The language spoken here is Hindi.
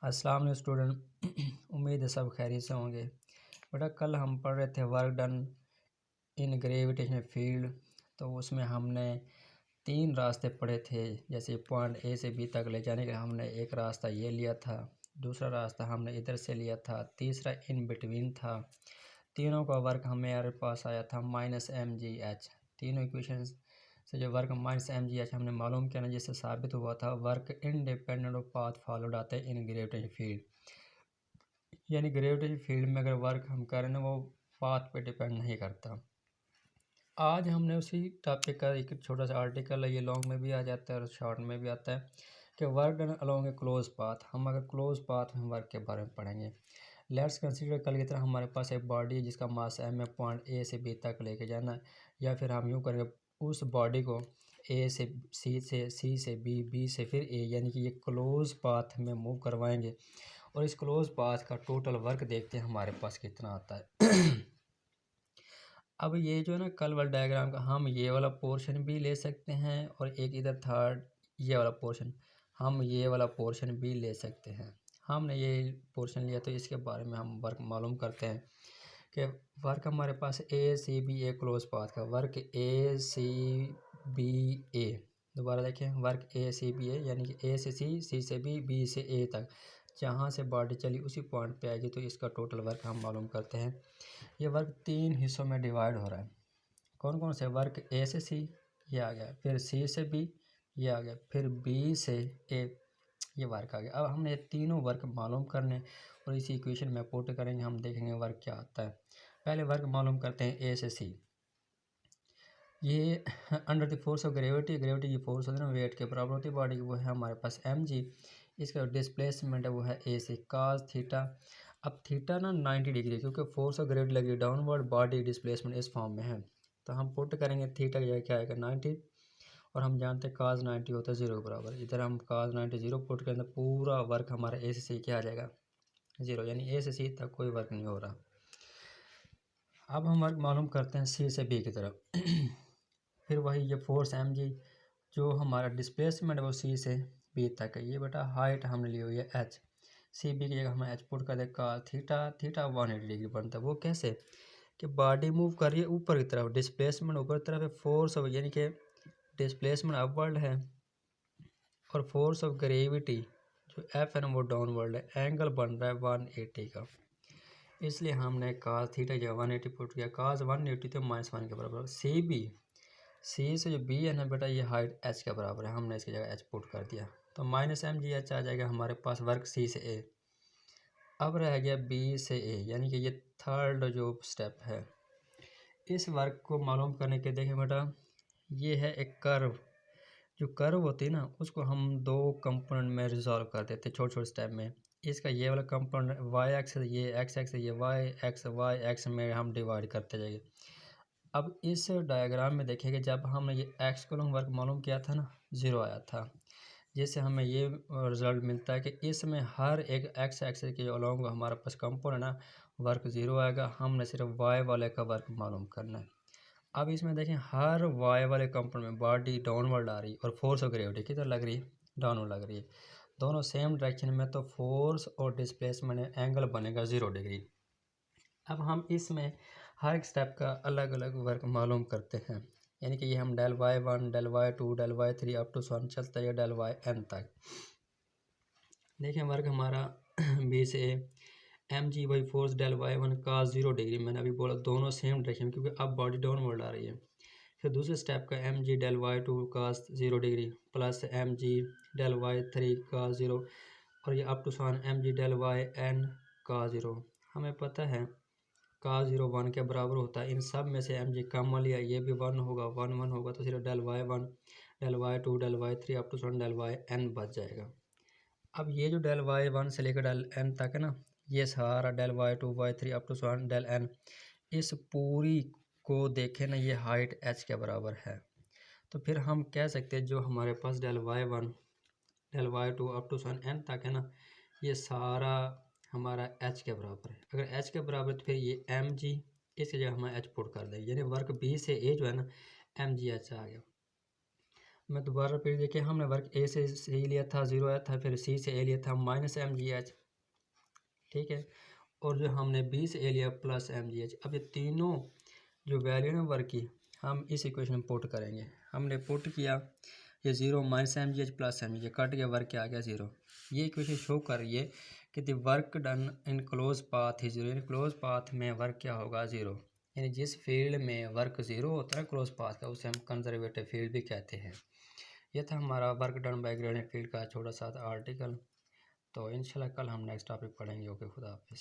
अस्सलाम वालेकुम स्टूडेंट। उम्मीद है सब खैरियत से होंगे। बेटा कल हम पढ़ रहे थे work done in gravitational field, तो उसमें हमने 3 रास्ते पढ़े थे। जैसे पॉइंट ए से बी तक ले जाने के लिए हमने एक रास्ता ये लिया था, दूसरा रास्ता हमने इधर से लिया था, तीसरा इन बिटवीन था। तीनों का वर्क हमारे पास आया था -mgh। तीनों इक्वेशन से जो वर्क -mgh हमने मालूम किया ना, जिससे साबित हुआ था work independent of path followed आता है इन ग्रेविटेशनल फील्ड। यानी ग्रेविटेशनल फील्ड में अगर वर्क हम करें ना, वो पाथ पे डिपेंड नहीं करता। आज हमने उसी टॉपिक का एक छोटा सा आर्टिकल है, ये लॉन्ग में भी आ जाता है और शॉर्ट में भी आता है कि वर्क डन अलोंग ए क्लोज पाथ। हम अगर क्लोज पाथ में वर्क के बारे में पढ़ेंगे। लेट्स कंसीडर कल की तरह हमारे पास एक बॉडी है जिसका मास m है, पॉइंट ए से बी तक लेके जाना है। या फिर हम यूँ करेंगे, उस बॉडी को ए से सी से बी से फिर ए, यानी कि ये क्लोज पाथ में मूव करवाएंगे और इस क्लोज पाथ का टोटल वर्क देखते हैं हमारे पास कितना आता है। अब ये जो है ना कल वाला डायग्राम का, हम ये वाला पोर्शन भी ले सकते हैं और एक इधर थर्ड ये वाला पोर्शन, हम ये वाला पोर्शन भी ले सकते हैं। हमने ये पोर्शन लिया तो इसके बारे में हम वर्क मालूम करते हैं कि वर्क हमारे पास ए सी बी ए क्लोज पाथ का वर्क ए सी बी ए। दोबारा देखें, वर्क ए सी बी ए, यानी कि ए से सी से बी से ए तक जहाँ से बॉडी चली उसी पॉइंट पे आएगी, तो इसका टोटल वर्क हम मालूम करते हैं। ये वर्क 3 हिस्सों में डिवाइड हो रहा है। कौन कौन से? वर्क ए से सी ये आ गया, फिर सी से बी ये आ गया, फिर बी से ए ये वर्क आ गया। अब हमने ये तीनों वर्क मालूम करने और इसी इक्वेशन में पुट करेंगे, हम देखेंगे वर्क क्या आता है। पहले वर्क मालूम करते हैं ए से सी। ये under the force of gravity, gravity की फोर्स होती है ना, वेट के बराबर होती है बॉडी की, वो है हमारे पास mg। इसका डिस्प्लेसमेंट है वो है ए से cos थीटा। अब थीटा ना 90 डिग्री, क्योंकि फोर्स ऑफ ग्रेविटी लगी डाउनवर्ड, बॉडी डिस्प्लेसमेंट इस फॉर्म में है, तो हम पुट करेंगे थीटा की जगह क्या आएगा 90, और हम जानते हैं cos 90 होता है 0 के बराबर। इधर हम cos 90 0 पुट करें तो पूरा वर्क हमारा ए से सी क्या आ जाएगा 0, यानी ए से सी तक कोई वर्क नहीं हो रहा। अब हम वर्क मालूम करते हैं सी से बी की तरफ। फिर वही ये फोर्स mg, जो हमारा डिस्प्लेसमेंट है वो सी से बी तक है। ये बेटा हाइट हमने ली हुई है h, सी बी की जगह हम h पुट कर दें थीटा 180 डिग्री बनता है। वो कैसे कि बॉडी मूव कर रही है ऊपर की तरफ, डिस्प्लेसमेंट ऊपर की तरफ है, फोर्स ऑफ यानी कि डिस्प्लेसमेंट अपवर्ड है और फोर्स ऑफ ग्रेविटी जो एफ है ना वो डाउनवर्ड है। एंगल बन रहा है 180 का, इसलिए हमने cos थीटा जगह 180 पुट किया। cos 180 तो -1 के बराबर। सी से जो बी है ना बेटा, ये हाइट h के बराबर है, हमने इसकी जगह h पुट कर दिया, तो -mgh आ जाएगा हमारे पास वर्क सी से ए। अब रह गया बी से ए, यानी कि ये थर्ड जो स्टेप है। इस वर्क को मालूम करने के देखें बेटा, ये है एक कर्व। जो कर्व होती है ना, उसको हम 2 कंपोनेंट में रिजॉल्व कर देते हैं छोटे छोटे स्टेप में। इसका ये वाला कंपोनेंट वाई एक्स, ये एक्स एक्स, ये वाई एक्स में हम डिवाइड करते जाएंगे। अब इस डायग्राम में देखेंगे, जब हमने ये एक्स कोलम वर्क मालूम किया था ना 0 आया था, जिससे हमें ये रिजल्ट मिलता है कि इसमें हर एक एक्स एक्सिस के अलोंग हमारे पास कंपोनेंट ना वर्क 0 आएगा। हमने सिर्फ वाई वाले का वर्क मालूम करना है। अब इसमें देखें, हर वाई वाले कंपोनेंट में बॉडी डाउनवर्ड आ रही है और फोर्स ऑफ ग्रेविटी किधर लग रही है, डाउनवर्ड लग रही है, दोनों सेम डायरेक्शन में, तो फोर्स और डिस्प्लेसमेंट एंगल बनेगा 0 डिग्री। अब हम इसमें हर एक स्टेप का अलग अलग वर्क मालूम करते हैं, यानी कि ये हम del Y 1 del Y 2 del y 3 up to 1 चलता है डेल वाई n तक। देखें वर्क हमारा बी से mg by force del Y 1 cos 0 degree, मैंने अभी बोला दोनों सेम डायरेक्शन, क्योंकि अब बॉडी डाउनवर्ड आ रही है। फिर दूसरे स्टेप का mg del Y 2 cos 0 degree plus mg del y 3 cos 0, और ये up to 1 mg del y n cos 0। हमें पता है cos 0 1 के बराबर होता है। इन सब में से mg कम लिया, ये भी 1 होगा, 1 1 होगा, तो सिर्फ del Y 1 del Y 2 del y 3 up to 1 del y n बच जाएगा। अब ये जो डेल वाई 1 से लेकर डेल n तक है ना, ये सारा del Y 2 y 3 up to 1 del n, इस पूरी को देखें ना, ये हाइट h के बराबर है। तो फिर हम कह सकते हैं जो हमारे पास del Y 1 del Y 2 up to 1 n तक है ना, ये सारा हमारा h के बराबर है। अगर h के बराबर है तो फिर ये mg, इसकी जगह हम h पुट कर देंगे, यानी वर्क b से a जो है ना mgh आ गया। मैं दोबारा फिर देखिए, हमने वर्क ए से सी लिया था 0 आया था, फिर सी से ए लिया था -mgh, ठीक है, और जो हमने बी से ए लिया +mgh। अब ये तीनों जो वैल्यू है वर्क की, हम इस इक्वेशन में पुट करेंगे। हमने पुट किया, ये 0 -mgh +mgh कट गया, वर्क क्या आ गया 0। ये इक्वेशन शो कर रही है कि the work done in close path is 0, in close path में वर्क क्या होगा 0, यानी जिस फील्ड में वर्क 0 होता है क्लोज पाथ का, उसे हम कंजर्वेटिव फील्ड भी कहते हैं। यह था हमारा work done by gradient field का छोटा सा आर्टिकल। तो इंशाल्लाह कल हम नेक्स्ट टॉपिक पढ़ेंगे। ओके, खुदा हाफिज़।